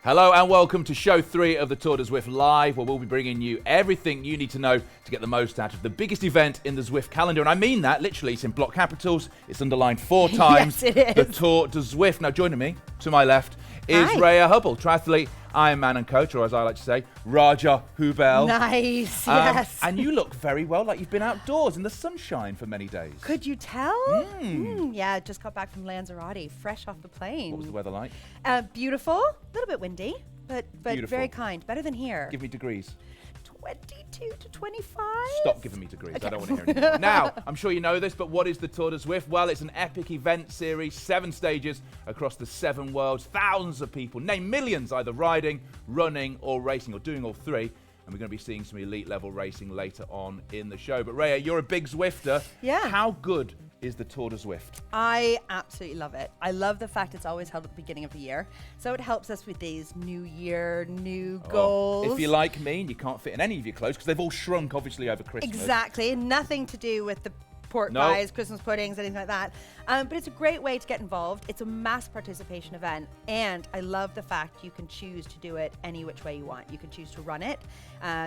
Hello and welcome to show 3 of the Tour de Zwift Live, where we'll be bringing you everything you need to know to get the most out of the biggest event in the Zwift calendar. And I mean that, literally, it's in block capitals. It's underlined 4 times. Yes, it is. The Tour de Zwift. Now, joining me, to my left, is Rhea Hubble, triathlete, Ironman and coach, or as I like to say, Raja Hubel. Nice, yes. And you look very well, like you've been outdoors in the sunshine for many days. Could you tell? Yeah, just got back from Lanzarote, fresh off the plane. What was the weather like? Beautiful, a little bit windy, but very kind. Better than here. Give me degrees. 22 to 25. Stop giving me degrees. Okay. I don't want to hear anymore. Now, I'm sure you know this, but what is the Tour de Zwift? Well, it's an epic event series, 7 stages across the 7 worlds, thousands of people, name millions, either riding, running, or racing, or doing all 3. And we're going to be seeing some elite level racing later on in the show. But Rhea, you're a big Zwifter. Yeah. How good is the Tour de Zwift? I absolutely love it. I love the fact it's always held at the beginning of the year. So it helps us with these new year, new goals. If you're like me and you can't fit in any of your clothes, because they've all shrunk, obviously, over Christmas. Exactly. Nothing to do with the pork pies, Christmas puddings, anything like that. But it's a great way to get involved. It's a mass participation event. And I love the fact you can choose to do it any which way you want. You can choose to run it,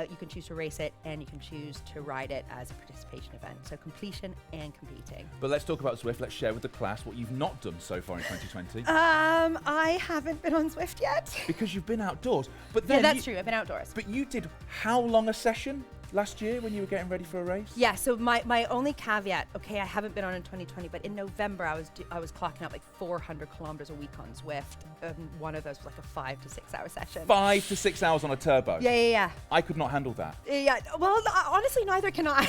you can choose to race it, and you can choose to ride it as a participation event. So completion and competing. But let's talk about Zwift. Let's share with the class what you've not done so far in 2020. I haven't been on Zwift yet. Because you've been outdoors. But then Yeah, that's true. I've been outdoors. But you did how long a session last year when you were getting ready for a race? Yeah, so my only caveat, okay, I haven't been on in 2020, but in November I was clocking up like 400 kilometers a week on Zwift. One of those was like a 5 to 6 hour session. 5 to 6 hours on a turbo? Yeah. I could not handle that. Yeah, well, honestly, neither can I.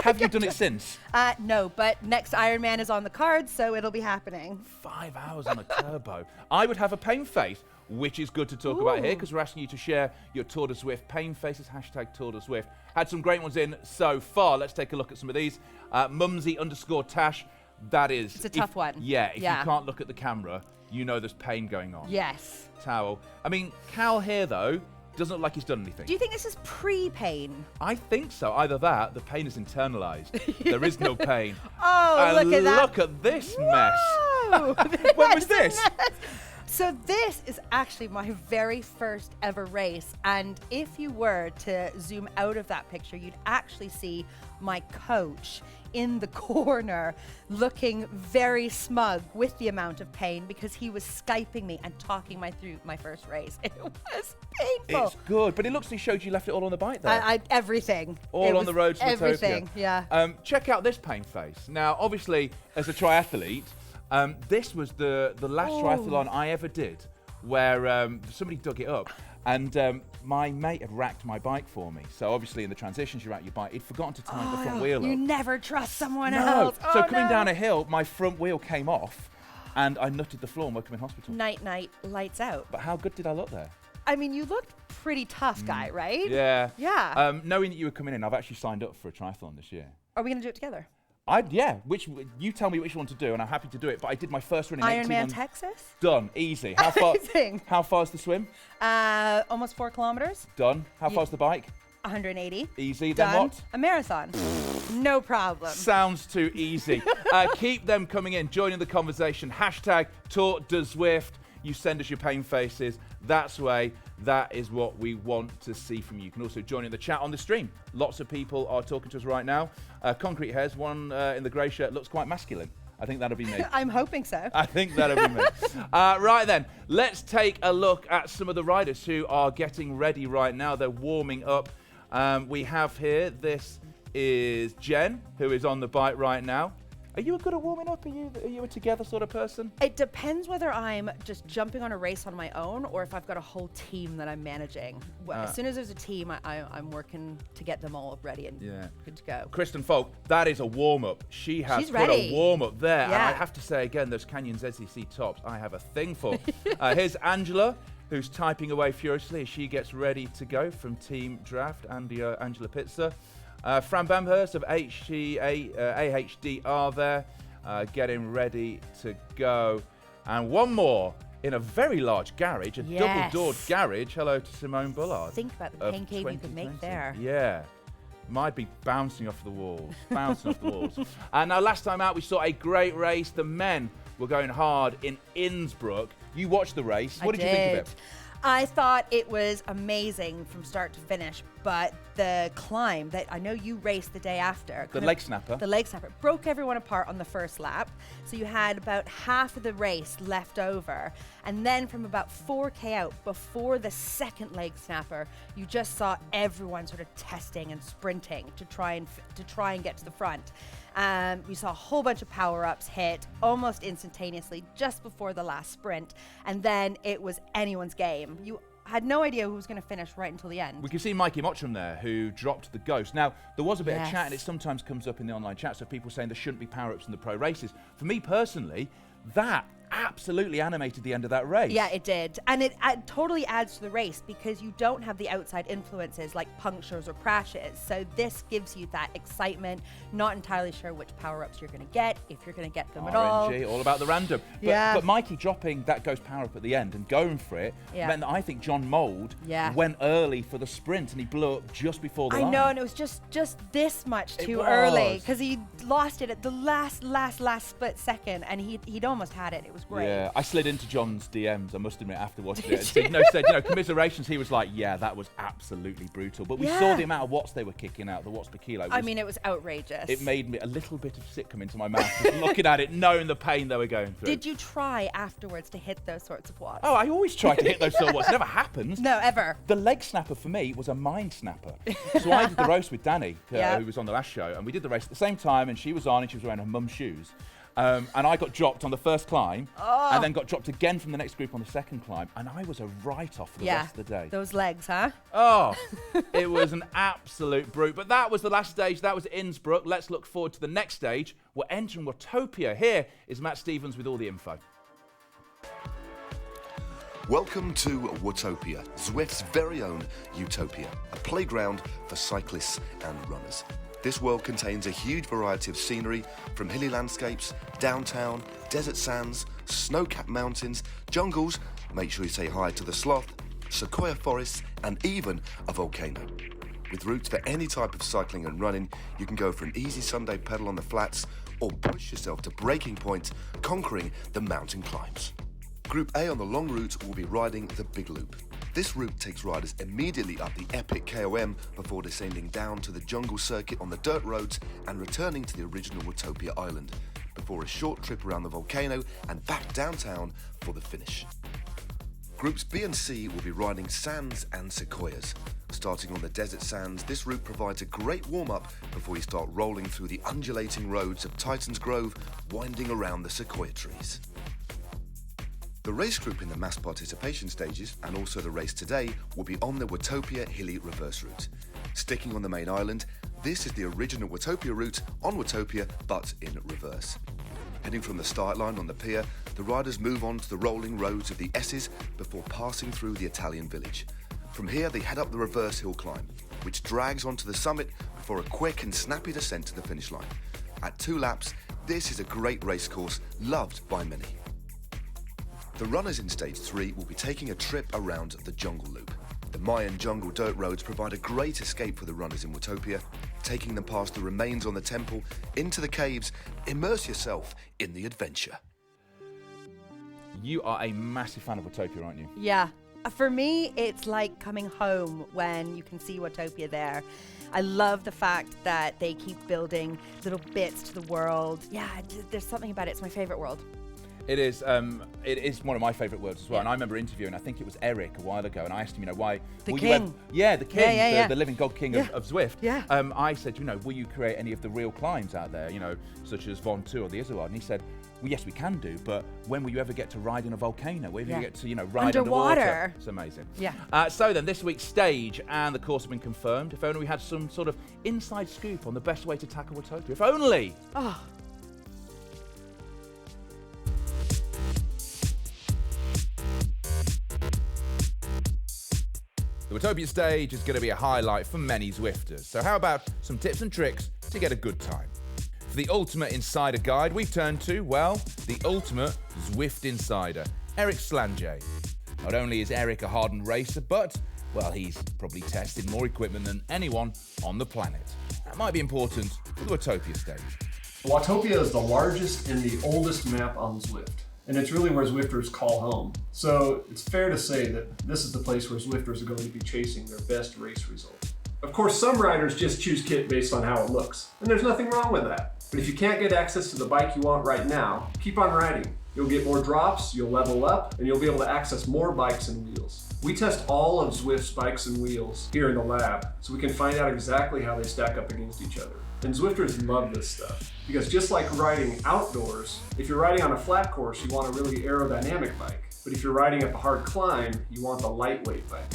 Have you done it since? No, but next Ironman is on the cards, so it'll be happening. 5 hours on a turbo. I would have a pain face, which is good to talk about here, because we're asking you to share your Tour de Zwift pain faces, hashtag Tour de Zwift. Had some great ones in so far. Let's take a look at some of these. Mumsy_Tash, that is... It's a tough one. Yeah, if you can't look at the camera, you know there's pain going on. Yes. Towel. I mean, Cal here, though, doesn't look like he's done anything. Do you think this is pre-pain? I think so. Either that, the pain is internalized. There is no pain. Oh, and look at that. Look at this Whoa. mess. When was this? So this is actually my very first ever race, and if you were to zoom out of that picture, you'd actually see my coach in the corner looking very smug with the amount of pain because he was Skyping me and talking me through my first race. It was painful. It's good, but it looks like you showed you left it all on the bike there. Everything. All on the road to everything, Watopia. Yeah. Check out this pain face. Now, obviously, as a triathlete, this was the last triathlon I ever did where somebody dug it up and my mate had racked my bike for me. So obviously in the transitions you rack your bike, he'd forgotten to tie the front wheel up. You never trust someone else. So coming down a hill, my front wheel came off and I nutted the floor and woke up in hospital. Night, lights out. But how good did I look there? I mean, you looked pretty tough guy, right? Yeah. Yeah. Knowing that you were coming in, I've actually signed up for a triathlon this year. Are we going to do it together? Which you tell me which one to do, and I'm happy to do it. But I did my first run in Ironman Texas. Done, easy. How far? Amazing. How far's the swim? Almost 4 kilometers. Done. How far's the bike? 180. Easy. Done. Then what? A marathon. No problem. Sounds too easy. Keep them coming in, joining the conversation. Hashtag Tour de Zwift. You send us your pain faces. That's way. That is what we want to see from you. You can also join in the chat on the stream. Lots of people are talking to us right now. Concrete Hairs, one in the grey shirt, looks quite masculine. I think that'll be me. I'm hoping so. I think that'll be me. Right then, let's take a look at some of the riders who are getting ready right now. They're warming up. We have here, this is Jen, who is on the bike right now. Are you good at warming up? Are you a together sort of person? It depends whether I'm just jumping on a race on my own or if I've got a whole team that I'm managing. As soon as there's a team, I'm working to get them all ready and good to go. Kristen Folk, that is a warm-up. She's put ready. a warm-up there. Yeah. And I have to say again, those Canyon ZCC tops, I have a thing for. Here's Angela, who's typing away furiously as she gets ready to go from Team Draft, Angela Pitzer. Fran Bamhurst of AHDR there, getting ready to go. And one more in a very large garage, a double-doored garage. Hello to Simone Bullard. Think about the pain cave you could make there. Yeah. Might be bouncing off the walls. And now last time out, we saw a great race. The men were going hard in Innsbruck. You watched the race. What did you think of it? I thought it was amazing from start to finish, but the climb that I know you raced the day after. The leg snapper. The leg snapper broke everyone apart on the first lap. So you had about half of the race left over. And then from about 4K out, before the second leg snapper, you just saw everyone sort of testing and sprinting to try and get to the front. We saw a whole bunch of power-ups hit almost instantaneously just before the last sprint. And then it was anyone's game. You had no idea who was going to finish right until the end. We can see Mikey Mottram there, who dropped the Ghost. Now, there was a bit of chat, and it sometimes comes up in the online chats of people saying there shouldn't be power-ups in the pro races. For me personally, that absolutely animated the end of that race. Yeah, it did. And it totally adds to the race because you don't have the outside influences like punctures or crashes. So this gives you that excitement, not entirely sure which power-ups you're going to get, if you're going to get them at all. RNG, all about the random. But Mikey dropping that Ghost power-up at the end and going for it meant that I think John Mould went early for the sprint and he blew up just before the line. I know, and it was just this much too early because he lost it at the last split second and he'd almost had it. It was great. Yeah, I slid into John's DMs, I must admit, after watching it. And said, commiserations. He was like, yeah, that was absolutely brutal. But we saw the amount of watts they were kicking out, the watts per kilo. It was outrageous. It made me a little bit of sick come into my mouth, just looking at it, knowing the pain they were going through. Did you try afterwards to hit those sorts of watts? Oh, I always try to hit those sort of watts. It never happens. No, ever. The leg snapper for me was a mind snapper. So I did the roast with Danny, who was on the last show, and we did the race at the same time, and she was on, and she was wearing her mum's shoes. And I got dropped on the first climb, and then got dropped again from the next group on the second climb, and I was a write-off for the rest of the day. Those legs, huh? Oh, it was an absolute brute. But that was the last stage. That was Innsbruck. Let's look forward to the next stage. We're entering Watopia. Here is Matt Stevens with all the info. Welcome to Watopia, Zwift's very own utopia, a playground for cyclists and runners. This world contains a huge variety of scenery, from hilly landscapes, downtown, desert sands, snow-capped mountains, jungles, make sure you say hi to the sloth, sequoia forests, and even a volcano. With routes for any type of cycling and running, you can go for an easy Sunday pedal on the flats, or push yourself to breaking point, conquering the mountain climbs. Group A on the long route will be riding the Big Loop. This route takes riders immediately up the epic KOM before descending down to the jungle circuit on the dirt roads and returning to the original Watopia Island, before a short trip around the volcano and back downtown for the finish. Groups B and C will be riding sands and sequoias. Starting on the desert sands, this route provides a great warm-up before you start rolling through the undulating roads of Titan's Grove, winding around the sequoia trees. The race group in the mass participation stages, and also the race today, will be on the Watopia hilly reverse route. Sticking on the main island, this is the original Watopia route on Watopia, but in reverse. Heading from the start line on the pier, the riders move on to the rolling roads of the S's before passing through the Italian village. From here, they head up the reverse hill climb, which drags onto the summit before a quick and snappy descent to the finish line. At 2 laps, this is a great race course, loved by many. The runners in Stage 3 will be taking a trip around the Jungle Loop. The Mayan jungle dirt roads provide a great escape for the runners in Watopia, taking them past the remains on the temple, into the caves. Immerse yourself in the adventure. You are a massive fan of Watopia, aren't you? Yeah. For me, it's like coming home when you can see Watopia there. I love the fact that they keep building little bits to the world. Yeah, there's something about it. It's my favorite world. It is one of my favourite words as well. And I remember interviewing, I think it was Eric a while ago, and I asked him, why... The king. The king, the living god king Yeah. of Zwift. Yeah. I said, will you create any of the real climbs out there, such as Von 2 or the Izoard? And he said, well, yes, we can do, but when will you ever get to ride in a volcano? When will you get to, ride underwater? It's amazing. Yeah. So then, this week's stage and the course have been confirmed. If only we had some sort of inside scoop on the best way to tackle Watopia. If only! Oh. The Watopia stage is going to be a highlight for many Zwifters, so how about some tips and tricks to get a good time? For the ultimate insider guide, we've turned to, the ultimate Zwift insider, Eric Slange. Not only is Eric a hardened racer, but, he's probably tested more equipment than anyone on the planet. That might be important for the Watopia stage. Watopia is the largest and the oldest map on Zwift. and it's really where Zwifters call home. So it's fair to say that this is the place where Zwifters are going to be chasing their best race results. Of course, some riders just choose kit based on how it looks, and there's nothing wrong with that. But if you can't get access to the bike you want right now, keep on riding. You'll get more drops, you'll level up, and you'll be able to access more bikes and wheels. We test all of Zwift's bikes and wheels here in the lab, so we can find out exactly how they stack up against each other. And Zwifters love this stuff, because just like riding outdoors, if you're riding on a flat course, you want a really aerodynamic bike. But if you're riding up a hard climb, you want the lightweight bike.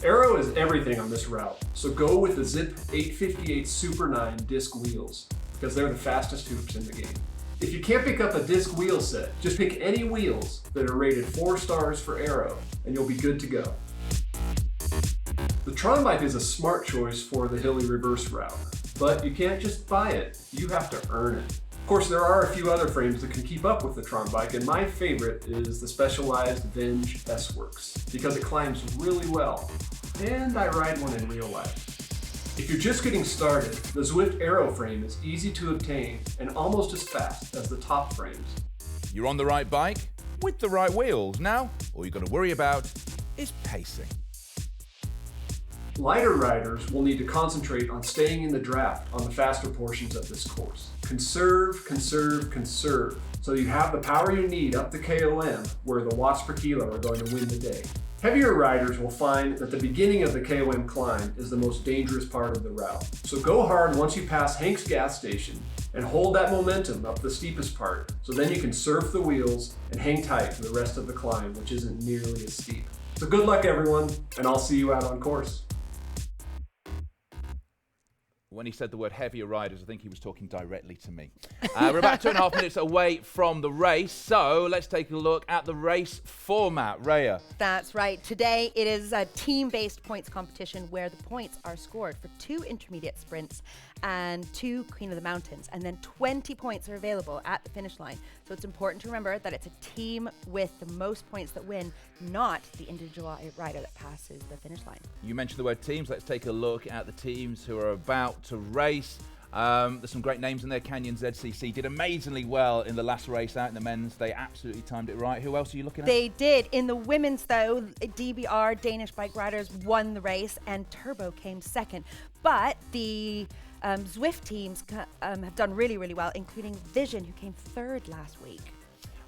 Aero is everything on this route, so go with the Zip 858 Super 9 disc wheels, because they're the fastest hoops in the game. If you can't pick up a disc wheel set, just pick any wheels that are rated 4 stars for aero, and you'll be good to go. The Tron bike is a smart choice for the hilly reverse route, but you can't just buy it, you have to earn it. Of course, there are a few other frames that can keep up with the Tron bike, and my favorite is the Specialized Venge S-Works, because it climbs really well, and I ride one in real life. If you're just getting started, the Zwift Aero frame is easy to obtain and almost as fast as the top frames. You're on the right bike with the right wheels. Now, all you've got to worry about is pacing. Lighter riders will need to concentrate on staying in the draft on the faster portions of this course. Conserve, conserve, conserve, so you have the power you need up the KOM where the watts per kilo are going to win the day. Heavier riders will find that the beginning of the KOM climb is the most dangerous part of the route. So go hard once you pass Hank's gas station and hold that momentum up the steepest part, so then you can surf the wheels and hang tight for the rest of the climb, which isn't nearly as steep. So good luck everyone, and I'll see you out on course. When he said the word heavier riders, I think he was talking directly to me. We're about 2.5 minutes away from the race, so let's take a look at the race format. Rhea. That's right. Today it is a team-based points competition where the points are scored for 2 intermediate sprints and 2 Queen of the Mountains, and then 20 points are available at the finish line. So it's important to remember that it's a team with the most points that win, not the individual rider that passes the finish line. You mentioned the word teams. Let's take a look at the teams who are about to race. There's some great names in there. Canyon ZCC did amazingly well in the last race out in the men's. They absolutely timed it right. Who else are you looking at? They did. In the women's, though, DBR, Danish Bike Riders, won the race, and Turbo came second. But the Zwift teams have done really, really well, including Vision, who came third last week.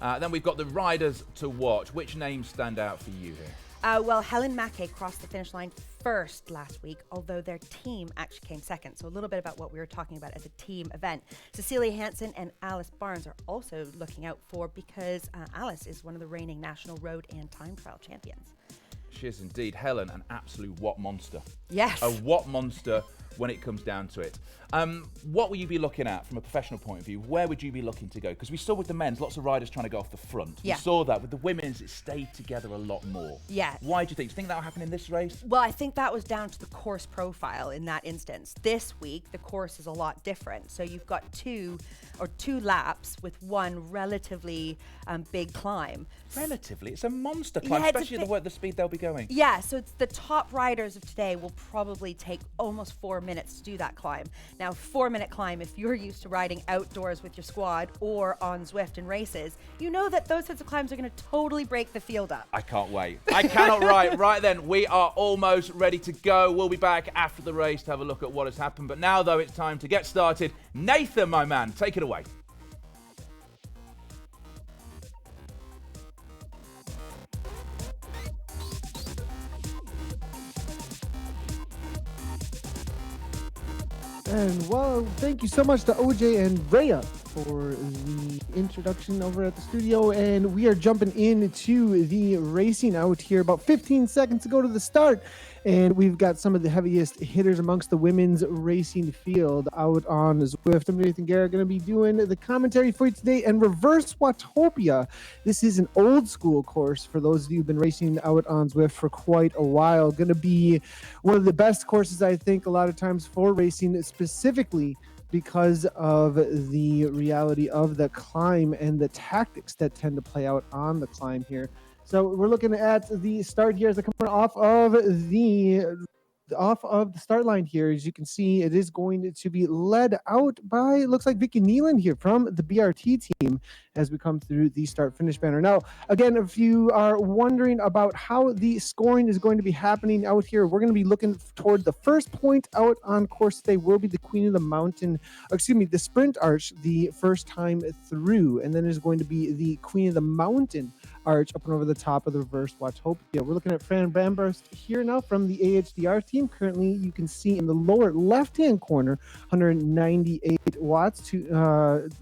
Then we've got the riders to watch. Which names stand out for you here? Well, Helen Mackey crossed the finish line first last week, although their team actually came second. So a little bit about what we were talking about as a team event. Cecilia Hansen and Alice Barnes are also looking out for, because Alice is one of the reigning national road and time trial champions. She is indeed. Helen, an absolute watt monster. Yes. A watt monster when it comes down to it. What will you be looking at from a professional point of view? Where would you be looking to go? Because we saw with the men's, lots of riders trying to go off the front. Yeah. We saw that. With the women's, it stayed together a lot more. Yeah. Why do you think? Do you think that will happen in this race? Well, I think that was down to the course profile in that instance. This week, the course is a lot different. So you've got two laps with one relatively big climb. Relatively. It's a monster climb, Yeah, especially at the speed they'll be going. Yeah, so it's the top riders of today will probably take almost 4 minutes to do that climb. Now, 4-minute climb, if you're used to riding outdoors with your squad or on Zwift in races, you know that those sorts of climbs are going to totally break the field up. I can't wait. I cannot wait. Right then, we are almost ready to go. We'll be back after the race to have a look at what has happened. But now, though, it's time to get started. Nathan, my man, take it away. And well, thank you so much to OJ and Rhea for the introduction over at the studio. And we are jumping into the racing out here. About 15 seconds to go to the start. And we've got some of the heaviest hitters amongst the women's racing field out on Zwift. I'm Nathan Garrett, going to be doing the commentary for you today. And reverse Watopia. This is an old school course for those of you who've been racing out on Zwift for quite a while. Going to be one of the best courses, I think, a lot of times for racing, specifically because of the reality of the climb and the tactics that tend to play out on the climb here. So we're looking at the start here as they're coming off of the off of the start line here, as you can see, it is going to be led out by, looks like Vicky Nealon here from the BRT team as we come through the start finish banner. Now, again, if you are wondering about how the scoring is going to be happening out here, we're going to be looking toward the first point out on course today will be the Queen of the Mountain, the Sprint Arch, the first time through, and then there's going to be the Queen of the Mountain arch up and over the top of the reverse Watopia. We're looking at Fran Bamburst here now from the AHDR team. Currently, you can see in the lower left-hand corner, 198 watts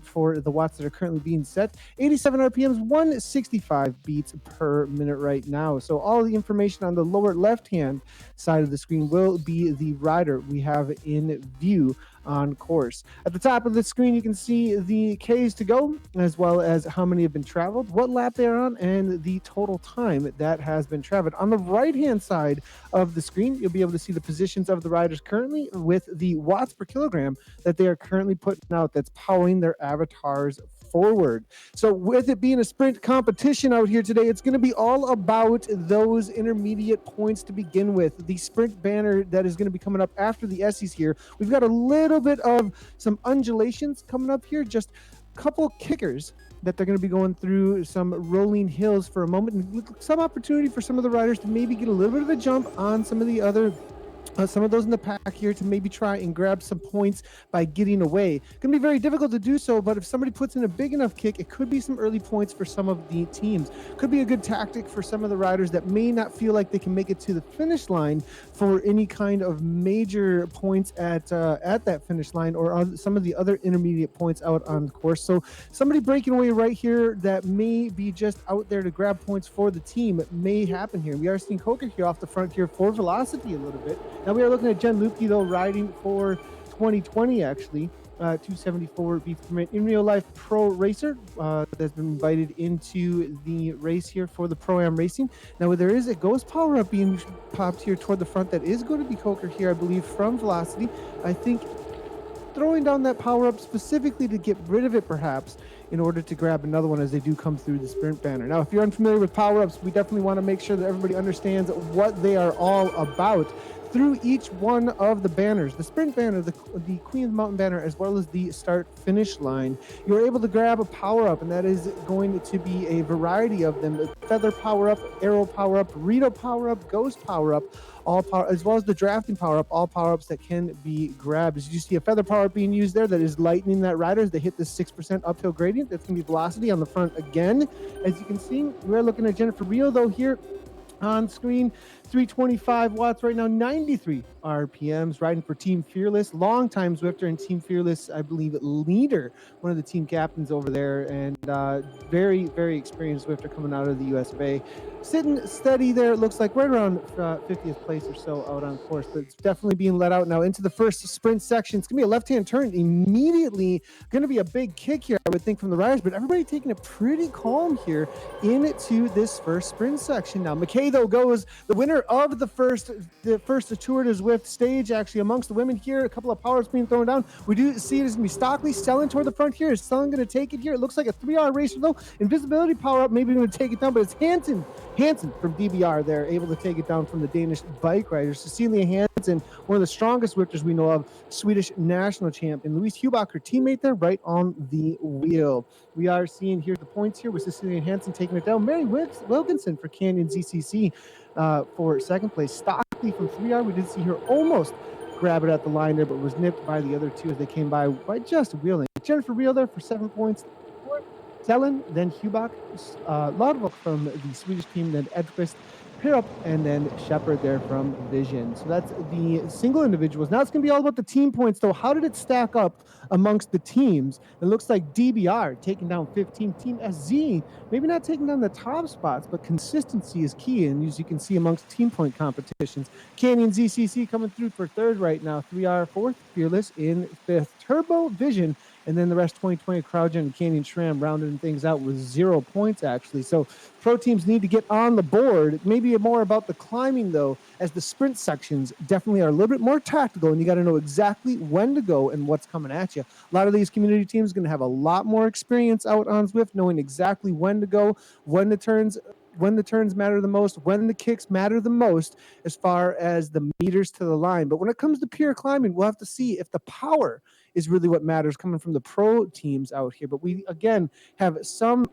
for the watts that are currently being set. 87 RPMs, 165 beats per minute right now. So all the information on the lower left-hand side of the screen will be the rider we have in view on course. At the top of the screen, you can see the Ks to go, as well as how many have been traveled, what lap they're on, and the total time that has been traveled. On the right-hand side of the screen, you'll be able to see the positions of the riders currently with the watts per kilogram that they are currently putting out that's powering their avatars forward. So with it being a sprint competition out here today, it's going to be all about those intermediate points to begin with. The sprint banner that is going to be coming up after the Essies here. We've got a little bit of some undulations coming up here, just a couple kickers that they're going to be going through some rolling hills for a moment, and some opportunity for some of the riders to maybe get a little bit of a jump on some of the other some of those in the pack here to maybe try and grab some points by getting away. It's going to be very difficult to do so, but if somebody puts in a big enough kick, it could be some early points for some of the teams. Could be a good tactic for some of the riders that may not feel like they can make it to the finish line for any kind of major points at that finish line, or on some of the other intermediate points out on the course. So somebody breaking away right here that may be just out there to grab points for the team. It may happen here. We are seeing Coker here off the front here for velocity a little bit. Now we are looking at Jen Lupke, though, riding for 2020, actually. 274 beats per minute. In real life, pro racer that's been invited into the race here for the ProAm racing. Now, there is a ghost power up being popped here toward the front that is going to be Coker here, I believe, from Velocity. I think throwing down that power up specifically to get rid of it, perhaps, in order to grab another one as they do come through the sprint banner. Now, if you're unfamiliar with power ups, we definitely want to make sure that everybody understands what they are all about. Through each one of the banners, the sprint banner, the Queen of the Mountain banner, as well as the start finish line, you're able to grab a power up, and that is going to be a variety of them: the feather power up, arrow power up, Rito power up, ghost power up, all power, as well as the drafting power up, all power ups that can be grabbed. As you see a feather power up being used there, that is lightening that rider as they hit the 6% uphill gradient. That's going to be velocity on the front again. As you can see, we're looking at Jennifer Rio, though, here on screen. 325 watts right now, 93 RPMs, riding for Team Fearless, longtime Zwifter and Team Fearless, I believe, leader, one of the team captains over there, and very, very experienced Zwifter coming out of the US of A. Sitting steady there, it looks like right around 50th place or so out on course, but it's definitely being let out now into the first sprint section. It's going to be a left-hand turn, immediately going to be a big kick here, I would think, from the riders, but everybody taking it pretty calm here into this first sprint section. Now, McKay, though, goes the winner of the first Tour de Zwift stage, actually, amongst the women here. A couple of powers being thrown down. We do see it is going to be Stockley selling toward the front here. Is Selling going to take it here? It looks like a 3-hour racer, though. Invisibility power up, maybe going to take it down, but it's Hansen from DBR there, able to take it down from the Danish bike riders. Cecilia Hansen, one of the strongest Zwifters we know of, Swedish national champion. Louise Hubach, her teammate there, right on the wheel. We are seeing here the points here with Cecilia Hansen taking it down. Mary Wilkinson for Canyon ZCC for second place. Stockley from 3R, we did see her almost grab it at the line there, but was nipped by the other two as they came by just wheeling. Jennifer Reel there for 7 points. Sellen, then Hubach, Lodvok from the Swedish team, then Edquist, Pirup, and then Shepard there from Vision. So that's the single individuals. Now it's going to be all about the team points, though. How did it stack up amongst the teams? It looks like DBR taking down 15. Team SZ, maybe not taking down the top spots, but consistency is key, and as you can see amongst team point competitions. Canyon ZCC coming through for third right now. 3R fourth, Fearless in fifth. Turbo, Vision, and then the rest 2020 CrowdGen and Canyon SRAM rounding things out with 0 points, actually. So pro teams need to get on the board. Maybe more about the climbing, though, as the sprint sections definitely are a little bit more tactical, and you got to know exactly when to go and what's coming at you. A lot of these community teams are going to have a lot more experience out on Zwift, knowing exactly when to go, when the turns when the turns matter the most, when the kicks matter the most, as far as the meters to the line. But when it comes to pure climbing, we'll have to see if the power is really what matters coming from the pro teams out here. But we, again, have some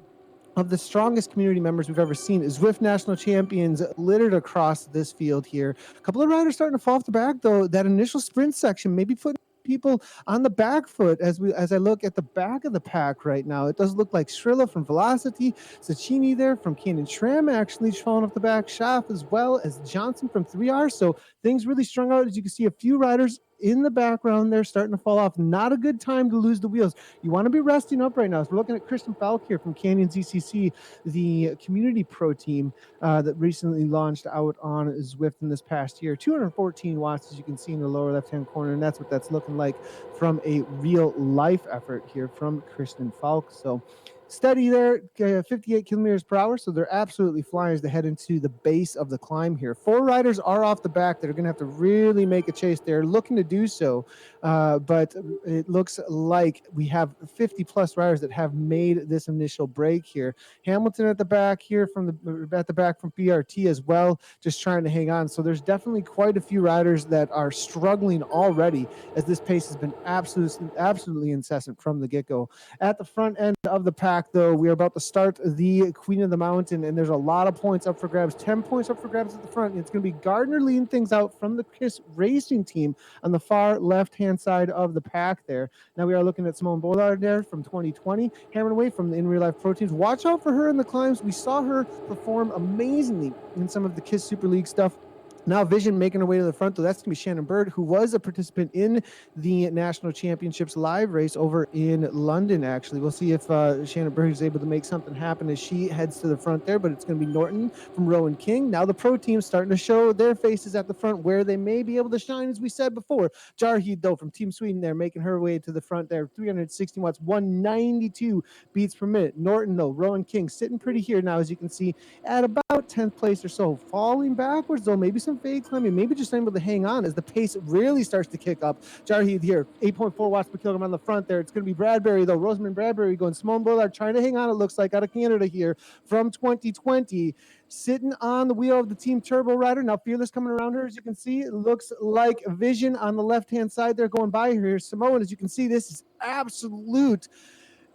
of the strongest community members we've ever seen. Zwift national champions littered across this field here. A couple of riders starting to fall off the back, though. That initial sprint section, maybe putting people on the back foot as I look at the back of the pack right now. It does look like Shrilla from Velocity, Sacchini there from Canyon Shram actually falling off the back, Schaff as well as Johnson from 3R. So things really strung out. As you can see, a few riders in the background there starting to fall off. Not a good time to lose the wheels. You want to be resting up right now. So we're looking at Kristen Falk here from Canyon ZCC, the community pro team that recently launched out on Zwift in this past year. 214 watts, as you can see in the lower left-hand corner, and that's what that's looking like from a real life effort here from Kristen Falk. So steady there, 58 kilometers per hour. So they're absolutely flying as they head into the base of the climb here. 4 riders are off the back that are going to have to really make a chase. They're looking to do so, but it looks like we have 50 plus riders that have made this initial break here. Hamilton at the back here from BRT as well, just trying to hang on. So there's definitely quite a few riders that are struggling already, as this pace has been absolutely incessant from the get-go. At the front end of the pack, though, we are about to start the Queen of the Mountain, and there's a lot of points up for grabs. 10 points up for grabs at the front. It's going to be Gardner leading things out from the KISS Racing team on the far left-hand side of the pack there. Now we are looking at Simone Bollard there from 2020, hammering away from the In Real Life Pro teams. Watch out for her in the climbs. We saw her perform amazingly in some of the KISS Super League stuff. Now Vision making her way to the front, though. That's going to be Shannon Bird, who was a participant in the National Championships live race over in London, actually. We'll see if Shannon Bird is able to make something happen as she heads to the front there, but it's going to be Norton from Rowan King. Now the pro team starting to show their faces at the front where they may be able to shine, as we said before. Jarheed, though, from Team Sweden there, making her way to the front there. 360 watts, 192 beats per minute. Norton, though, Rowan King sitting pretty here now, as you can see, at about 10th place or so. Falling backwards, though, maybe some fade climbing, maybe just able to hang on as the pace really starts to kick up. Jarheed here, 8.4 watts per kilogram on the front there. It's going to be Bradbury, though. Rosamund Bradbury going. Simone Bollard trying to hang on, it looks like, out of Canada here from 2020. Sitting on the wheel of the Team Turbo rider. Now Fearless coming around her, as you can see. It looks like Vision on the left-hand side there going by here. Simone, as you can see, this is absolute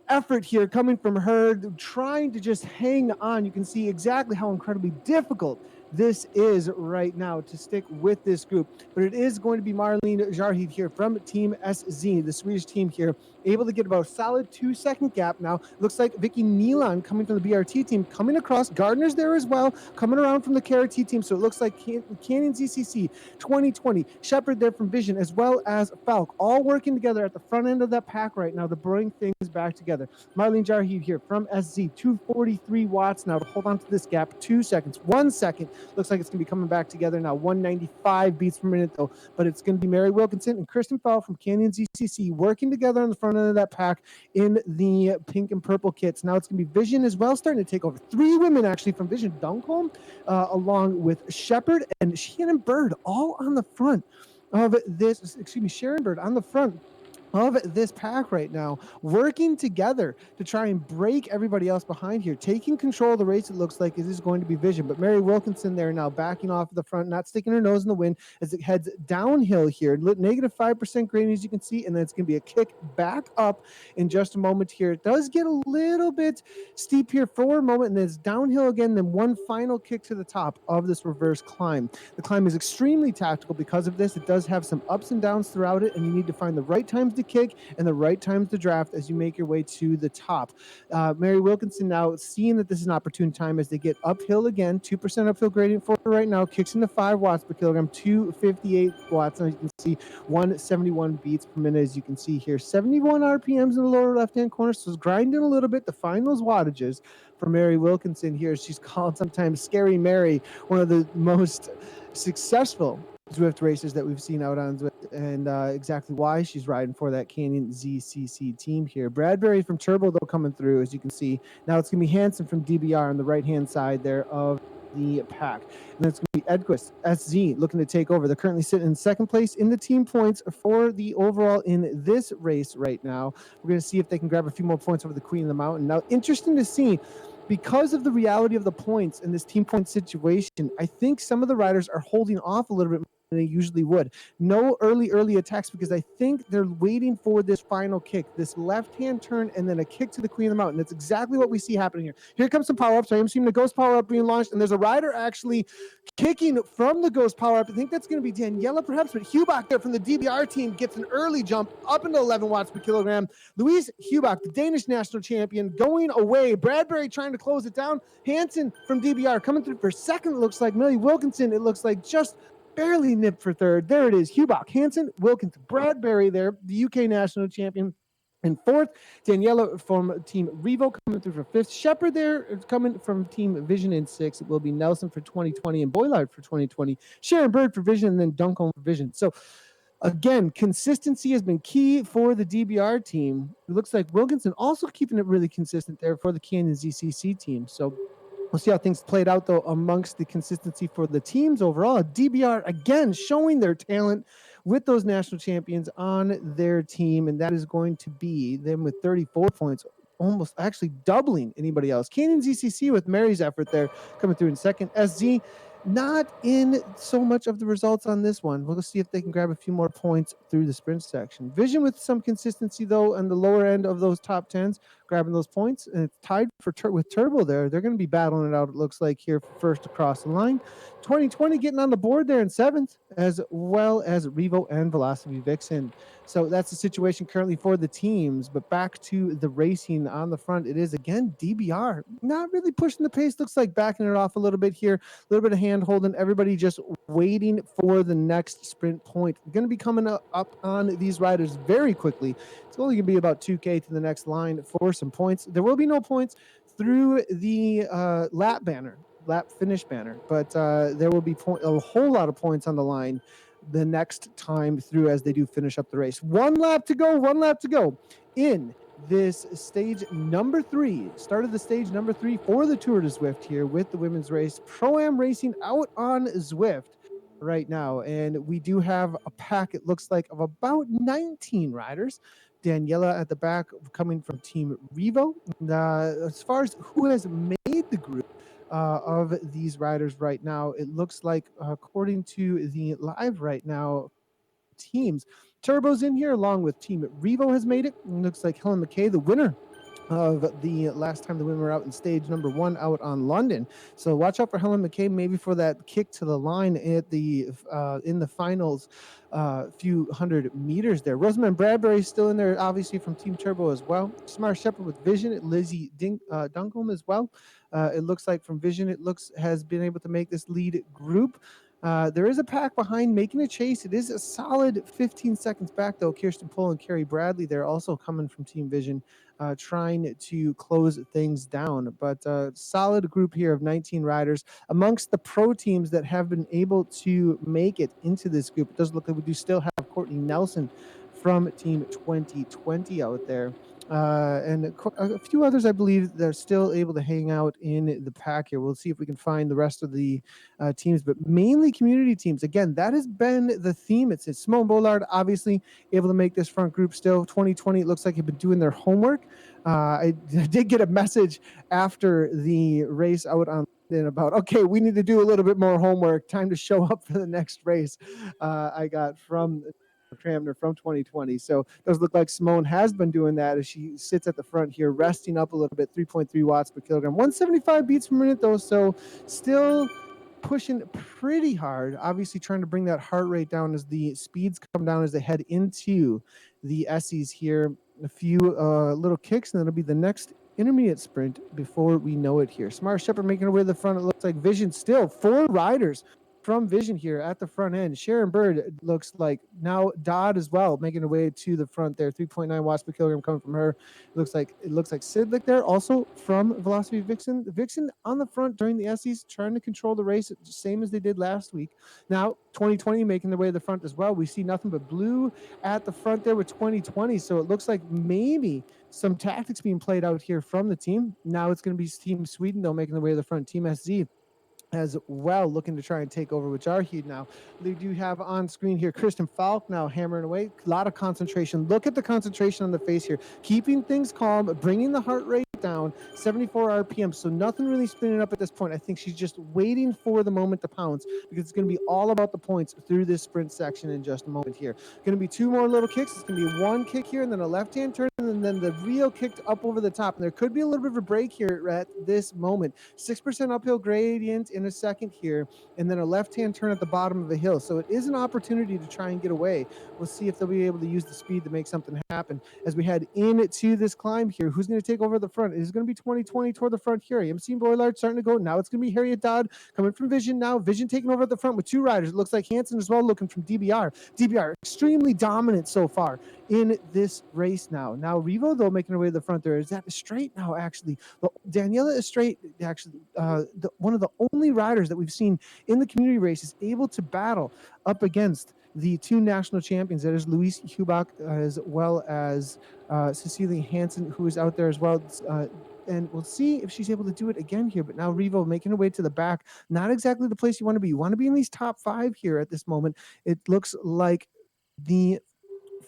effort here coming from her, trying to just hang on. You can see exactly how incredibly difficult this is right now to stick with this group. But it is going to be Marlene Jarheed here from Team SZ, the Swedish team here, able to get about a solid 2-second gap now. Looks like Vicky Nealon coming from the BRT team, coming across. Gardner's there as well, coming around from the KRT team. So it looks like Canyon ZCC 2020, Shepard there from Vision, as well as Falk, all working together at the front end of that pack right now to bring things back together. Marlene Jarheed here from SZ, 243 watts now to hold on to this gap. 2 seconds, 1 second. Looks like it's going to be coming back together now. 195 beats per minute, though. But it's going to be Mary Wilkinson and Kristen Fowle from Canyon ZCC working together on the front end of that pack in the pink and purple kits. Now it's going to be Vision as well, starting to take over. 3 women, actually, from Vision Duncombe, along with Shepard and Shannon Bird, all on the front of this. Sharon Bird on the front of this pack right now, working together to try and break everybody else behind here, taking control of the race. It looks like it is going to be Vision, but Mary Wilkinson there now backing off of the front, not sticking her nose in the wind as it heads downhill here. Negative 5% grading, as you can see, and then it's going to be a kick back up in just a moment here. It does get a little bit steep here for a moment, and then it's downhill again, then one final kick to the top of this reverse climb. The climb is extremely tactical because of this. It does have some ups and downs throughout it, and you need to find the right times to kick and the right times to draft as you make your way to the top. Mary Wilkinson now seeing that this is an opportune time as they get uphill again. 2% uphill gradient for her right now. Kicks into 5 watts per kilogram, 258 watts. Now you can see 171 beats per minute, as you can see here. 71 RPMs in the lower left-hand corner, so it's grinding a little bit to find those wattages for Mary Wilkinson here. She's called sometimes Scary Mary, one of the most successful Zwift racers that we've seen out on Zwift, and exactly why she's riding for that Canyon ZCC team here. Bradbury from Turbo, though, coming through, as you can see. Now it's going to be Hansen from DBR on the right-hand side there of the pack. And then it's going to be Edquist, SZ, looking to take over. They're currently sitting in second place in the team points for the overall in this race right now. We're going to see if they can grab a few more points over the Queen of the Mountain. Now, interesting to see because of the reality of the points in this team point situation, I think some of the riders are holding off a little bit more than they usually would. No early attacks, because I think they're waiting for this final kick, this left-hand turn, and then a kick to the Queen of the Mountain. That's exactly what we see happening here. Here comes some power-ups. I am seeing the Ghost power-up being launched, and there's a rider actually kicking from the Ghost power-up. I think that's going to be Daniela perhaps, but Hubach there from the DBR team gets an early jump up into 11 watts per kilogram. Louise Hubach, the Danish national champion, going away. Bradbury trying to close it down. Hansen from DBR coming through for second. It looks like Millie Wilkinson. It looks like just barely nipped for third. There it is. Hubach, Hansen, Wilkinson, Bradbury there, the UK national champion. In fourth, Daniela from Team Revo coming through for fifth. Shepard there coming from Team Vision in sixth. It will be Nelson for 2020 and Boylard for 2020. Sharon Bird for Vision, and then Duncombe for Vision. So again, consistency has been key for the DBR team. It looks like Wilkinson also keeping it really consistent there for the Canyon ZCC team. So we'll see how things played out, though, amongst the consistency for the teams overall. DBR, again, showing their talent with those national champions on their team, and that is going to be them with 34 points, almost actually doubling anybody else. Canyon ZCC with Mary's effort there coming through in second. SZ not in so much of the results on this one. We'll see if they can grab a few more points through the sprint section. Vision with some consistency, though, on the lower end of those top 10s, grabbing those points. And it's tied for with Turbo there. They're going to be battling it out, it looks like, here first across the line. 2020 getting on the board there in seventh, as well as Revo and Velocity Vixen. So that's the situation currently for the teams. But back to the racing on the front, it is, again, DBR. Not really pushing the pace. Looks like backing it off a little bit here. A little bit of hand holding. Everybody just waiting for the next sprint point. Going to be coming up on these riders very quickly. It's only going to be about 2K to the next line for some points. There will be no points through the lap finish banner, but there will be a whole lot of points on the line the next time through as they do finish up the race. One lap to go in this stage number 3. Started the stage number 3 for the Tour de Zwift here with the women's race. ProAm racing out on Zwift right now, and we do have a pack, it looks like, of about 19 riders. Daniela at the back coming from Team Revo. As far as who has made the group of these riders right now, it looks like, according to the live right now teams, Turbo's in here along with Team Revo has made it. It looks like Helen McKay, the winner of the last time the women were out in stage number 1 out on London. So watch out for Helen McKay, maybe for that kick to the line at the in the finals, few hundred meters there. Rosamund Bradbury still in there, obviously from Team Turbo as well. Smart Shepard with Vision, Lizzie Duncombe as well. It looks like from Vision, has been able to make this lead group. There is a pack behind making a chase. It is a solid 15 seconds back, though. Kirsten Pohl and Carrie Bradley, they're also coming from Team Vision, trying to close things down. But solid group here of 19 riders amongst the pro teams that have been able to make it into this group. It does look like we do still have Courtney Nelson from Team 2020 out there. And a few others, I believe, they're still able to hang out in the pack here. We'll see if we can find the rest of the teams, but mainly community teams. Again, that has been the theme. It's Simone Bollard, obviously, able to make this front group still. 2020, it looks like they've been doing their homework. I did get a message after the race out on about, okay, we need to do a little bit more homework. Time to show up for the next race. I got from Cramner from 2020. So it does look like Simone has been doing that as she sits at the front here, resting up a little bit, 3.3 watts per kilogram, 175 beats per minute though. So still pushing pretty hard, obviously trying to bring that heart rate down as the speeds come down as they head into the Essies here. A few little kicks, and that'll be the next intermediate sprint before we know it here. Smart Shepard making her way to the front. It looks like Vision still 4 riders from Vision here at the front end. Sharon Bird looks like now Dodd as well, making her way to the front there. 3.9 watts per kilogram coming from her. It looks like Sidlick there, also from Velocity Vixen. Vixen on the front during the Essies, trying to control the race, same as they did last week. Now 2020 making their way to the front as well. We see nothing but blue at the front there with 2020. So it looks like maybe some tactics being played out here from the team. Now it's going to be Team Sweden though, making their way to the front. Team SZ as well, looking to try and take over with Jarheed now. They do have on screen here Kristen Falk now hammering away. A lot of concentration. Look at the concentration on the face here. Keeping things calm, bringing the heart rate down, 74 RPM. So nothing really spinning up at this point. I think she's just waiting for the moment to pounce because it's going to be all about the points through this sprint section in just a moment here. Going to be two more little kicks. It's going to be one kick here and then a left-hand turn and then the real kick up over the top. And there could be a little bit of a break here at this moment. 6% uphill gradient in a second here and then a left-hand turn at the bottom of a hill. So it is an opportunity to try and get away. We'll see if they'll be able to use the speed to make something happen. As we head into this climb here, who's going to take over the front? It is going to be 2020 toward the front here. MC Boylard starting to go. Now it's going to be Harriet Dodd coming from Vision now. Vision taking over at the front with two riders. It looks like Hansen as well looking from DBR. DBR extremely dominant so far in this race now. Now Revo, though, making her way to the front there. Is that straight now, actually? Daniela is straight, actually. One of the only riders that we've seen in the community race is able to battle up against the two national champions. That is Louise Hubach as well as Cecilia Hansen, who is out there as well. And we'll see if she's able to do it again here. But now Revo making her way to the back. Not exactly the place you want to be. You want to be in these top 5 here at this moment. It looks like the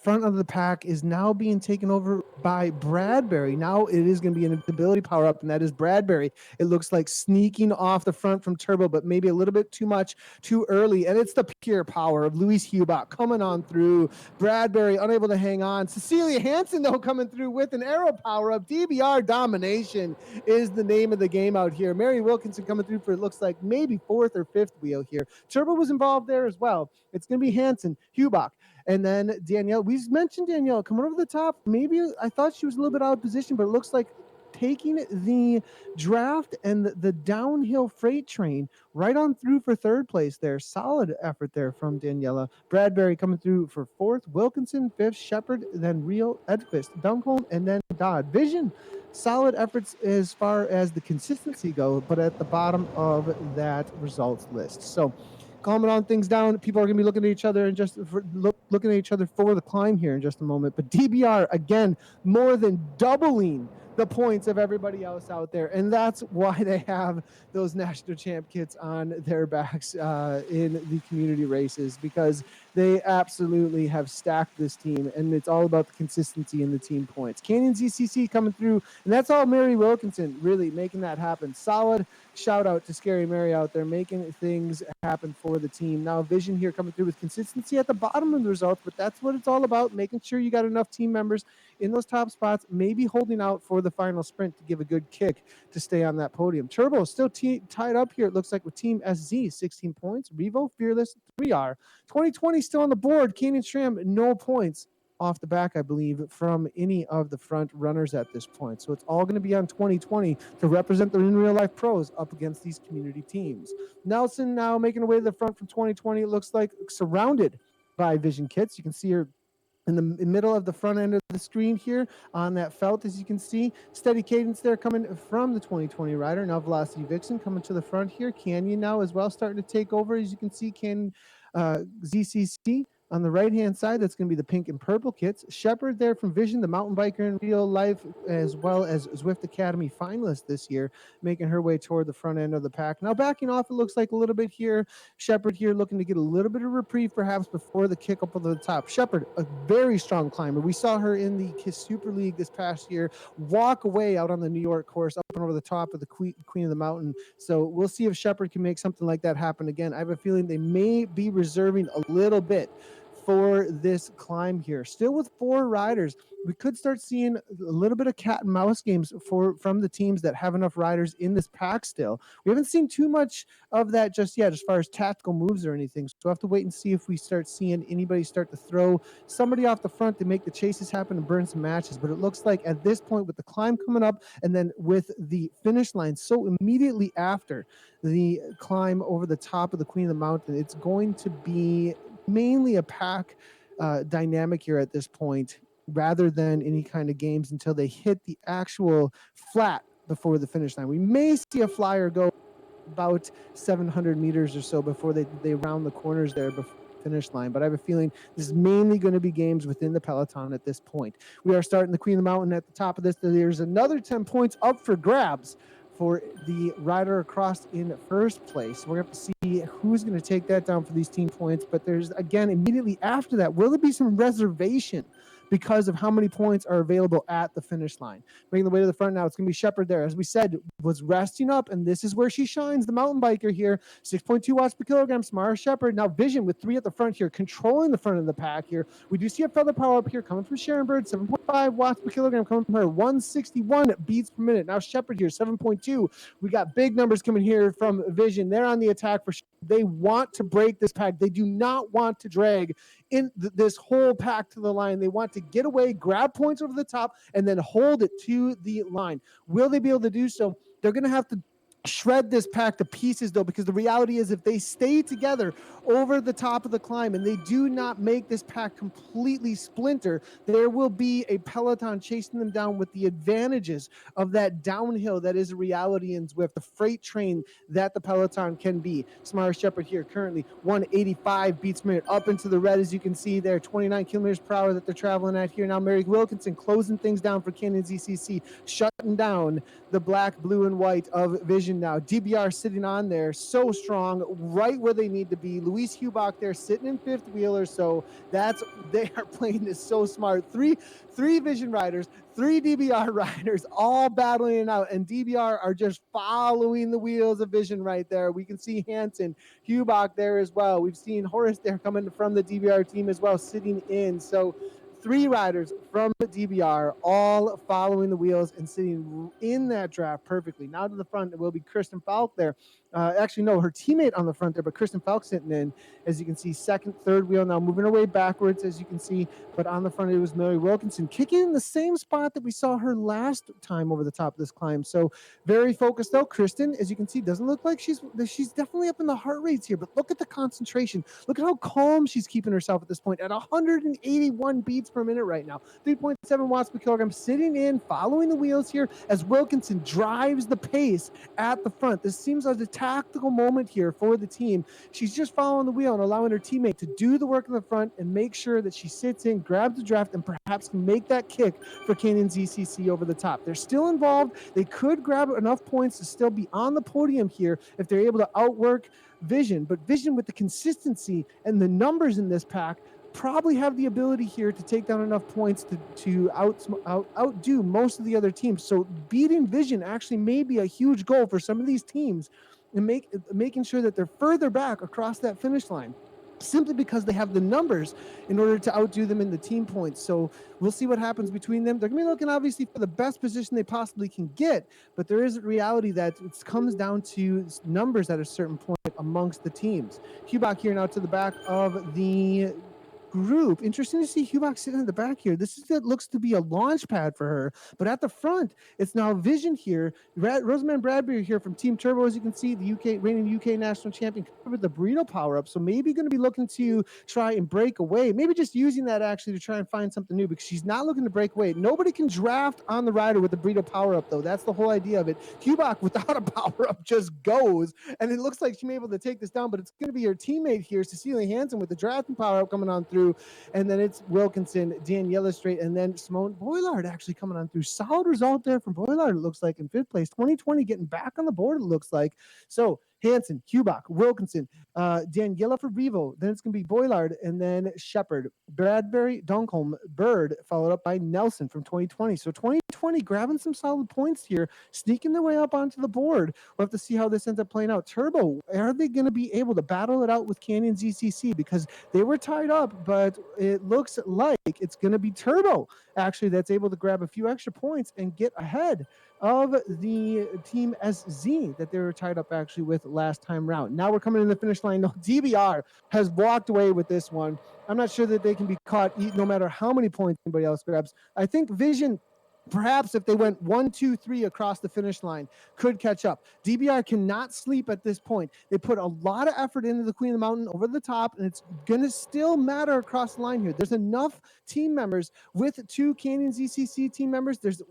front of the pack is now being taken over by Bradbury. Now it is going to be an ability power up, and that is Bradbury. It looks like sneaking off the front from Turbo, but maybe a little bit too much too early. And it's the pure power of Luis Hubach coming on through. Bradbury unable to hang on. Cecilia Hansen, though, coming through with an aero power up. DBR domination is the name of the game out here. Mary Wilkinson coming through for, it looks like, maybe 4th or 5th wheel here. Turbo was involved there as well. It's going to be Hansen, Hubach, and then Danielle. We mentioned Danielle coming over the top. Maybe I thought she was a little bit out of position, but it looks like taking the draft and the downhill freight train right on through for 3rd place there. Solid effort there from Daniela. Bradbury coming through for 4th. Wilkinson 5th. Shepard, then Real, Edquist, Dunkholm, and then Dodd. Vision, solid efforts as far as the consistency goes, but at the bottom of that results list. So calming on things down. People are going to be looking at each other and just looking at each other for the climb here in just a moment. But DBR, again, more than doubling the points of everybody else out there. And that's why they have those national champ kits on their backs in the community races, because they absolutely have stacked this team. And it's all about the consistency in the team points. Canyon ZCC coming through. And that's all Mary Wilkinson really making that happen. Solid shout out to Scary Mary out there making things happen for the team. Now Vision here coming through with consistency at the bottom of the results, but that's what it's all about, making sure you got enough team members in those top spots, maybe holding out for the final sprint to give a good kick to stay on that podium. Turbo still tied up here, it looks like, with Team SZ, 16 points. Revo, Fearless, 3R. 2020 still on the board. Canyon Stram, no points off the back, I believe, from any of the front runners at this point. So it's all going to be on 2020 to represent the in real life pros up against these community teams. Nelson now making her way to the front from 2020. It looks like surrounded by Vision kits. You can see her in the middle of the front end of the screen here on that felt, as you can see. Steady cadence there coming from the 2020 rider. Now Velocity Vixen coming to the front here. Canyon now as well starting to take over, as you can see. Canyon ZCC on the right-hand side, that's going to be the pink and purple kits. Shepard there from Vision, the mountain biker in real life, as well as Zwift Academy finalist this year, making her way toward the front end of the pack. Now backing off, it looks like a little bit here. Shepard here looking to get a little bit of reprieve perhaps before the kick up over the top. Shepard, a very strong climber. We saw her in the KISS Super League this past year walk away out on the New York course up and over the top of the Queen of the Mountain. So we'll see if Shepard can make something like that happen again. I have a feeling they may be reserving a little bit for this climb here. Still with 4 riders, we could start seeing a little bit of cat and mouse games from the teams that have enough riders in this pack still. We haven't seen too much of that just yet as far as tactical moves or anything. So we'll have to wait and see if we start seeing anybody start to throw somebody off the front to make the chases happen and burn some matches. But it looks like at this point, with the climb coming up and then with the finish line so immediately after the climb over the top of the Queen of the Mountain, it's going to be mainly a pack dynamic here at this point, rather than any kind of games until they hit the actual flat before the finish line. We may see a flyer go about 700 meters or so before they round the corners there before the finish line, but I have a feeling this is mainly going to be games within the peloton at this point. We are starting the Queen of the Mountain at the top of this. There's another 10 points up for grabs for the rider across in first place. We're going to have to see who's going to take that down for these team points. But there's, again, immediately after that, will there be some reservation because of how many points are available at the finish line. Making the way to the front now, it's going to be Shepard there. As we said, was resting up, and this is where she shines, the mountain biker here. 6.2 watts per kilogram, Samara Shepard. Now Vision with 3 at the front here, controlling the front of the pack here. We do see a feather power up here coming from Sharon Bird, 7.5 watts per kilogram coming from her, 161 beats per minute. Now Shepard here, 7.2. We got big numbers coming here from Vision. They're on the attack for they want to break this pack. They do not want to drag in this whole pack to the line. They want to get away, grab points over the top, and then hold it to the line. Will they be able to do so? They're going to have to shred this pack to pieces, though, because the reality is if they stay together over the top of the climb and they do not make this pack completely splinter, there will be a peloton chasing them down with the advantages of that downhill that is a reality in Zwift, the freight train that the peloton can be. Samara Shepard here currently 185 beats per minute up into the red, as you can see there, 29 kilometers per hour that they're traveling at here. Now Mary Wilkinson closing things down for Canyon ZCC, shutting down the black, blue, and white of Vision now. DBR sitting on there, so strong, right where they need to be. Luis Hubach there sitting in fifth wheeler, so they are playing this so smart. Three Vision riders, 3 DBR riders, all battling it out, and DBR are just following the wheels of Vision right there. We can see Hansen, Hubach there as well. We've seen Horace there coming from the DBR team as well, sitting in. So 3 riders from the DBR all following the wheels and sitting in that draft perfectly. Now to the front, it will be Kristen Falk there. Actually, no, her teammate on the front there, but Kristen Falk sitting in, as you can see, second, third wheel now, moving her way backwards, as you can see, but on the front, it was Mary Wilkinson, kicking in the same spot that we saw her last time over the top of this climb. So very focused, though. Kristen, as you can see, doesn't look like she's definitely up in the heart rates here, but look at the concentration. Look at how calm she's keeping herself at this point at 181 beats per minute right now. 3.7 watts per kilogram, sitting in, following the wheels here as Wilkinson drives the pace at the front. This seems like a tactical moment here for the team. She's just following the wheel and allowing her teammate to do the work in the front and make sure that she sits in, grabs the draft, and perhaps can make that kick for Canyon ZCC over the top. They're still involved. They could grab enough points to still be on the podium here if they're able to outwork Vision, but Vision with the consistency and the numbers in this pack probably have the ability here to take down enough points to outdo most of the other teams. So beating Vision actually may be a huge goal for some of these teams, and making sure that they're further back across that finish line, simply because they have the numbers in order to outdo them in the team points. So we'll see what happens between them. They're going to be looking obviously for the best position they possibly can get, but there is a reality that it comes down to numbers at a certain point amongst the teams. Hubach here now to the back of the group. Interesting to see Hubach sitting in the back here. This looks to be a launch pad for her, but at the front, it's now Vision here. Rosamund Bradbury here from Team Turbo, as you can see, the reigning UK national champion, with the burrito power up. So maybe going to be looking to try and break away. Maybe just using that actually to try and find something new, because she's not looking to break away. Nobody can draft on the rider with the burrito power up, though. That's the whole idea of it. Hubach without a power up just goes, and it looks like she may be able to take this down, but it's going to be her teammate here, Cecilia Hansen, with the drafting power up coming on through. And then it's Wilkinson, Daniela Strait, and then Simone Boilard actually coming on through. Solid result there from Boilard, it looks like, in 5th place. 2020 getting back on the board, it looks like. So Hansen, Hubach, Wilkinson, Daniela for Revo. Then it's going to be Boilard, and then Shepard, Bradbury, Duncombe, Bird, followed up by Nelson from 2020. So 2020 grabbing some solid points here, sneaking their way up onto the board. We'll have to see how this ends up playing out. Turbo, are they going to be able to battle it out with Canyon ZCC? Because they were tied up, but it looks like it's going to be Turbo, actually, that's able to grab a few extra points and get ahead of the team SZ that they were tied up actually with last time round. Now we're coming to the finish line. No, DBR has walked away with this one. I'm not sure that they can be caught no matter how many points anybody else grabs. I think Vision, perhaps if they went 1, 2, 3 across the finish line, could catch up. DBR cannot sleep at this point. They put a lot of effort into the Queen of the Mountain over the top, and it's going to still matter across the line here. There's enough team members with 2 Canyon ZCC team members. There's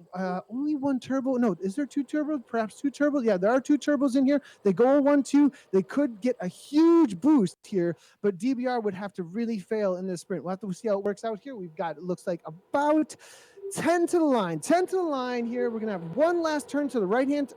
only 1 turbo. No, is there 2 turbos? Perhaps 2 turbos. Yeah, there are 2 turbos in here. They go 1, 2. They could get a huge boost here, but DBR would have to really fail in this sprint. We'll have to see how it works out here. We've got, it looks like, about 10 to the line. 10 to the line here. We're going to have one last turn to the right hand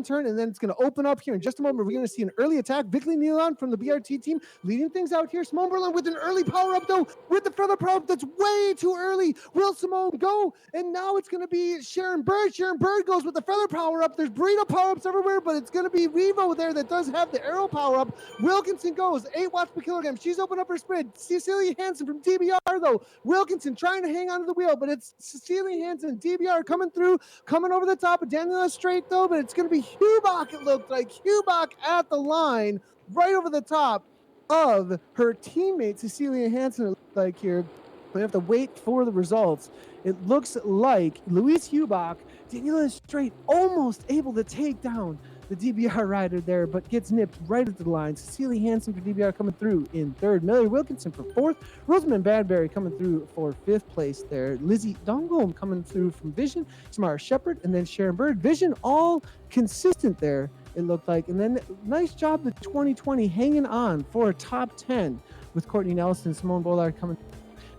turn, and then it's going to open up here in just a moment. We're going to see an early attack. Vickley Nealon from the BRT team leading things out here. Simone Berlin with an early power up, though, with the feather power up that's way too early. Will Simone go? And now it's going to be Sharon Bird. Sharon Bird goes with the feather power up. There's burrito power ups everywhere, but it's going to be Revo there that does have the arrow power up. Wilkinson goes 8 watts per kilogram. She's opened up her sprint. Cecilia Hansen from DBR, though. Wilkinson trying to hang onto the wheel, but it's Cecilia Hansen, DBR coming through, coming over the top of Daniela Straight, though, but it's going to be Hubach, it looked like. Hubach at the line, right over the top of her teammate, Cecilia Hansen, it looked like here. We have to wait for the results. It looks like Louise Hubach, Daniela Straight, almost able to take down the DBR rider there, but gets nipped right at the line. Cecilia Hansen for DBR coming through in third. Miller Wilkinson for fourth. Rosamund Badbury coming through for fifth place there. Lizzie Dongholm coming through from Vision. Samara Shepard, and then Sharon Bird. Vision all consistent there, it looked like. And then nice job the 2020 hanging on for a top 10 with Courtney Nelson, Simone Bollard coming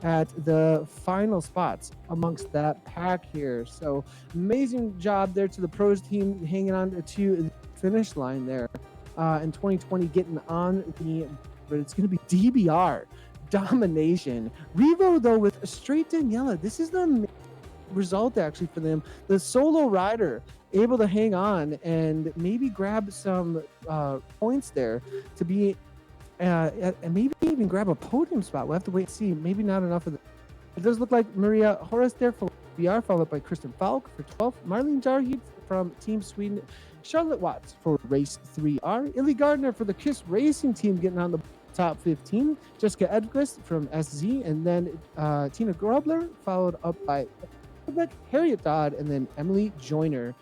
at the final spots amongst that pack here. So amazing job there to the pros team hanging on to the finish line there. In 2020 getting on the, but it's going to be DBR domination. Revo though with a straight Daniela. This is the result actually for them. The solo rider able to hang on and maybe grab some points there to be and maybe even grab a podium spot. We'll have to wait and see. Maybe not enough of it. It does look like Maria Horace there for BR, followed by Kristen Falk for 12th. Marlene Jarheed from Team Sweden. Charlotte Watts for Race 3R. Illy Gardner for the KISS Racing team getting on the top 15. Jessica Edquist from SZ. And then Tina Grobler, followed up by Harriet Dodd, and then Emily Joyner,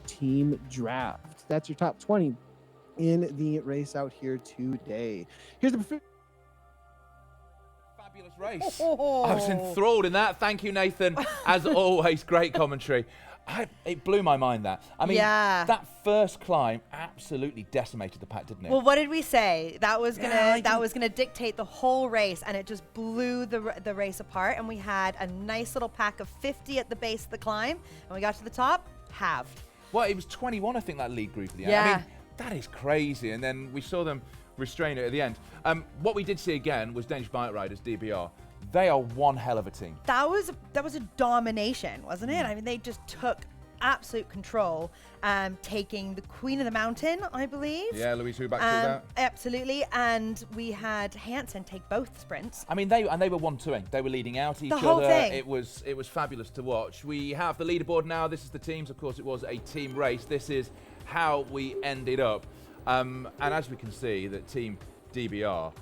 Team Draft. That's your top 20 in the race out here today. Here's the fabulous race. I was enthralled in that. Thank you, Nathan. As always, great commentary. It blew my mind that. I mean, that first climb absolutely decimated the pack, didn't it? Well, what did we say? That was gonna dictate the whole race, and it just blew the race apart. And we had a nice little pack of 50 at the base of the climb, and we got to the top, halved. Well, it was 21, I think, that lead group at the end. Yeah. I mean, that is crazy. And then we saw them restrain it at the end. What we did see again was Danish Bike Riders, DBR. They are one hell of a team. That was a domination, wasn't it? I mean, they just took absolute control, taking the Queen of the Mountain, I believe. Yeah, Louise Hubach took that. Absolutely, and we had Hansen take both sprints. I mean, they were 1-2ing. They were leading out each the other. Whole thing. It was fabulous to watch. We have the leaderboard now. This is the teams. Of course, it was a team race. This is how we ended up. And as we can see, that Team DBR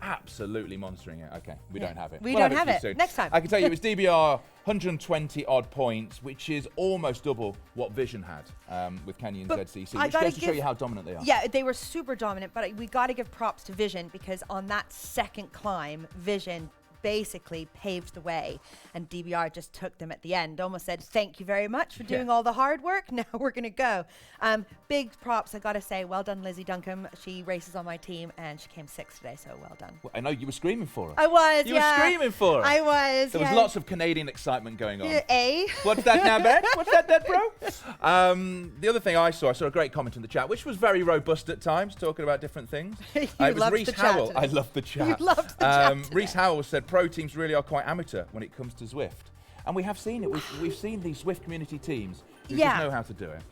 absolutely monstering it. Okay, we don't have it. We don't have it. Soon. Next time. I can tell you it was DBR 120 odd points, which is almost double what Vision had with Canyon ZCC, which goes to show you how dominant they are. Yeah, they were super dominant, but we got to give props to Vision, because on that second climb, Vision basically paved the way, and DBR just took them at the end. Almost said, thank you very much for doing all the hard work. Now we're going to go. Big props, I got to say. Well done, Lizzie Duncombe. She races on my team, and she came 6th today, so well done. Well, I know you were screaming for her. I was, You were screaming for her. I was, There was lots of Canadian excitement going on. Eh? What's that now, Ben? What's that, bro? The other thing I saw a great comment in the chat, which was very robust at times, talking about different things. You it was loved Reese the chat Howell. today. I loved the chat. You loved the chat today. Reese Howell said pro teams really are quite amateur when it comes to Zwift. And we have seen it. We've seen these Zwift community teams who just know how to do it.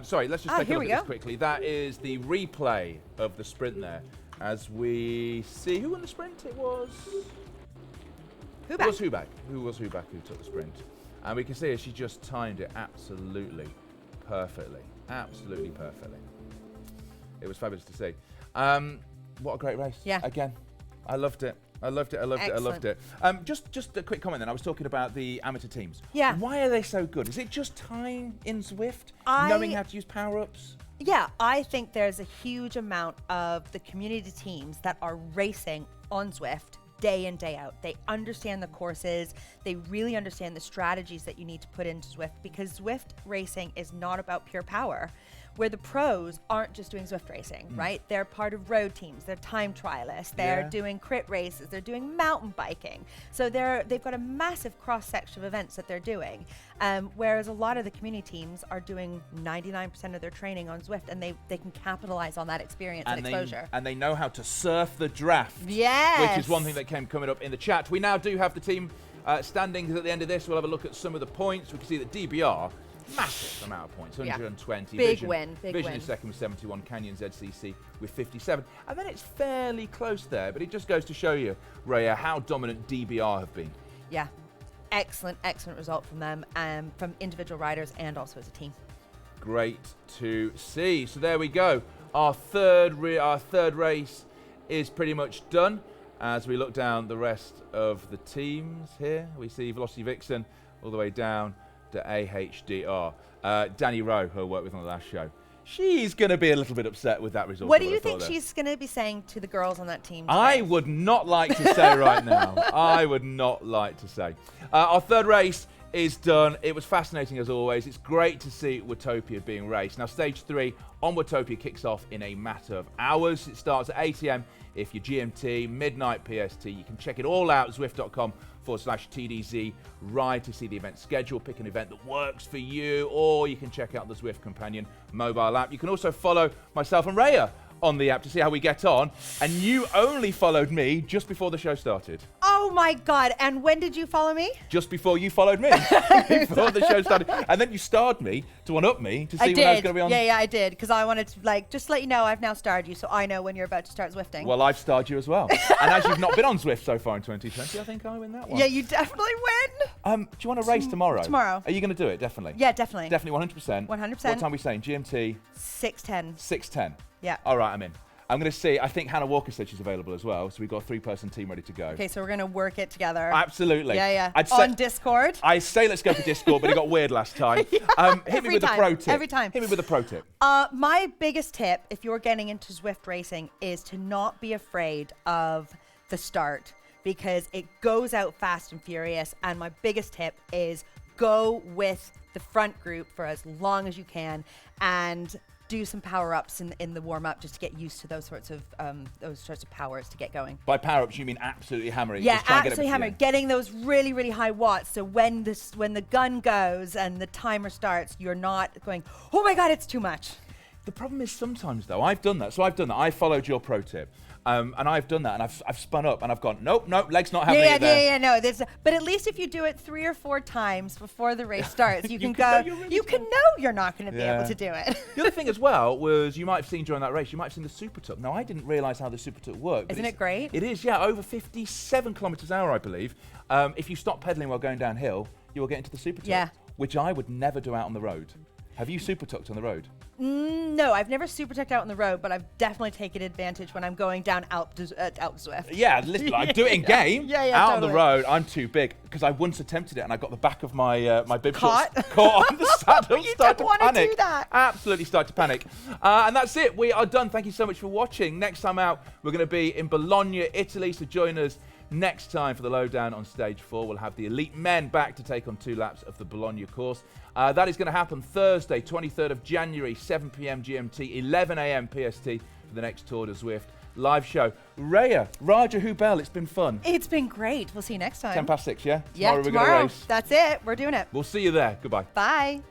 Sorry, let's just take a look at this quickly. That is the replay of the sprint there. As we see, who won the sprint? It was... Hubach. It was Hubach. Who was Hubach who took the sprint? And we can see she just timed it absolutely perfectly. Absolutely perfectly. It was fabulous to see. What a great race. Yeah. Again, I loved it. I loved it. I loved it. I loved it. Just a quick comment then. I was talking about the amateur teams. Yeah. Why are they so good? Is it just time in Zwift? Knowing how to use power-ups? Yeah, I think there's a huge amount of the community teams that are racing on Zwift day in, day out. They understand the courses. They really understand the strategies that you need to put into Zwift, because Zwift racing is not about pure power. where the pros aren't just doing Zwift racing, right? They're part of road teams, they're time trialists, they're doing crit races, they're doing mountain biking. So they've got a massive cross section of events that they're doing. Whereas a lot of the community teams are doing 99% of their training on Zwift, and they can capitalize on that experience and exposure. And they know how to surf the draft. Yes. Which is one thing that came coming up in the chat. We now do have the team standings at the end of this. We'll have a look at some of the points. We can see that DBR, massive amount of points, 120. Big Vision, win. Vision is second with 71. Canyon ZCC with 57. And then it's fairly close there, but it just goes to show you, Rhea, how dominant DBR have been. Yeah. Excellent result from them, from individual riders and also as a team. Great to see. So there we go. Our third race is pretty much done. As we look down the rest of the teams here, we see Velocity Vixen all the way down to AHDR. Danny Rowe, who I worked with on the last show, she's going to be a little bit upset with that result. What do you think she's going to be saying to the girls on that team today? I would not like to say right now. I would not like to say. Our third race is done. It was fascinating as always. It's great to see Watopia being raced. Now, stage 3 on Watopia kicks off in a matter of hours. It starts at 8 AM if you're GMT, midnight PST. You can check it all out at Zwift.com/TDZ ride to see the event schedule, pick an event that works for you, or you can check out the Zwift Companion mobile app. You can also follow myself and Rhea on the app to see how we get on. And you only followed me just before the show started. Oh my God. And when did you follow me? Just before you followed me. Before the show started. And then you starred me to one-up me to see when I was going to be on. Yeah, I did. Because I wanted to, just let you know, I've now starred you, so I know when you're about to start Zwifting. Well, I've starred you as well. And as you've not been on Zwift so far in 2020, I think I win that one. Yeah, you definitely win. Do you want to race tomorrow? Tomorrow. Are you going to do it? Definitely. Yeah, definitely. Definitely 100%. 100%. What time are we saying? GMT? 6:10. 6:10. Yeah. All right, I'm in. I'm going to see. I think Hannah Walker said she's available as well, so we've got a 3-person team ready to go. Okay, so we're going to work it together. Absolutely. Yeah. I'd say, on Discord. I say let's go for Discord, but it got weird last time. Hit me with a pro tip. Every time. Hit me with a pro tip. My biggest tip, if you're getting into Zwift racing, is to not be afraid of the start, because it goes out fast and furious. And my biggest tip is go with the front group for as long as you can, and do some power-ups in the warm-up just to get used to those sorts of powers to get going. By power-ups, you mean absolutely hammering? Yeah, just try and get absolutely hammering. Getting those really, really high watts. So when the gun goes and the timer starts, you're not going, oh my God, it's too much. The problem is sometimes, though, I've done that. So I've done that. I followed your pro tip. And I've done that, and I've spun up, and I've gone, nope, legs not having it there. No. But at least if you do it 3 or 4 times before the race starts, you can know you're not going to be able to do it. The other thing as well was, you might have seen during that race, you might have seen the Super Tuck. Now, I didn't realise how the Super Tuck worked. Isn't it great? It is, yeah, over 57 kilometres an hour, I believe. If you stop pedalling while going downhill, you will get into the Super Tuck, Yeah. which I would never do out on the road. Have you Super Tucked on the road? No, I've never super tucked out on the road, but I've definitely taken advantage when I'm going down Alp Zwift. Yeah, listen, I do it in game. Yeah, out totally. on the road, I'm too big, because I once attempted it and I got the back of my my bib shorts Caught? caught on the saddle. You Started don't to wanna panic. do that. Absolutely started to panic. And that's it. We are done. Thank you so much for watching. Next time out, we're going to be in Bologna, Italy. So join us next time for the lowdown on stage 4. We'll have the elite men back to take on 2 laps of the Bologna course. That is going to happen Thursday, 23rd of January, 7 p.m. GMT, 11 a.m. PST for the next Tour de Zwift live show. Rhea, Raja Hubel, it's been fun. It's been great. We'll see you next time. 10 past 6, yeah? Yeah, We're tomorrow. going to race. That's it. We're doing it. We'll see you there. Goodbye. Bye.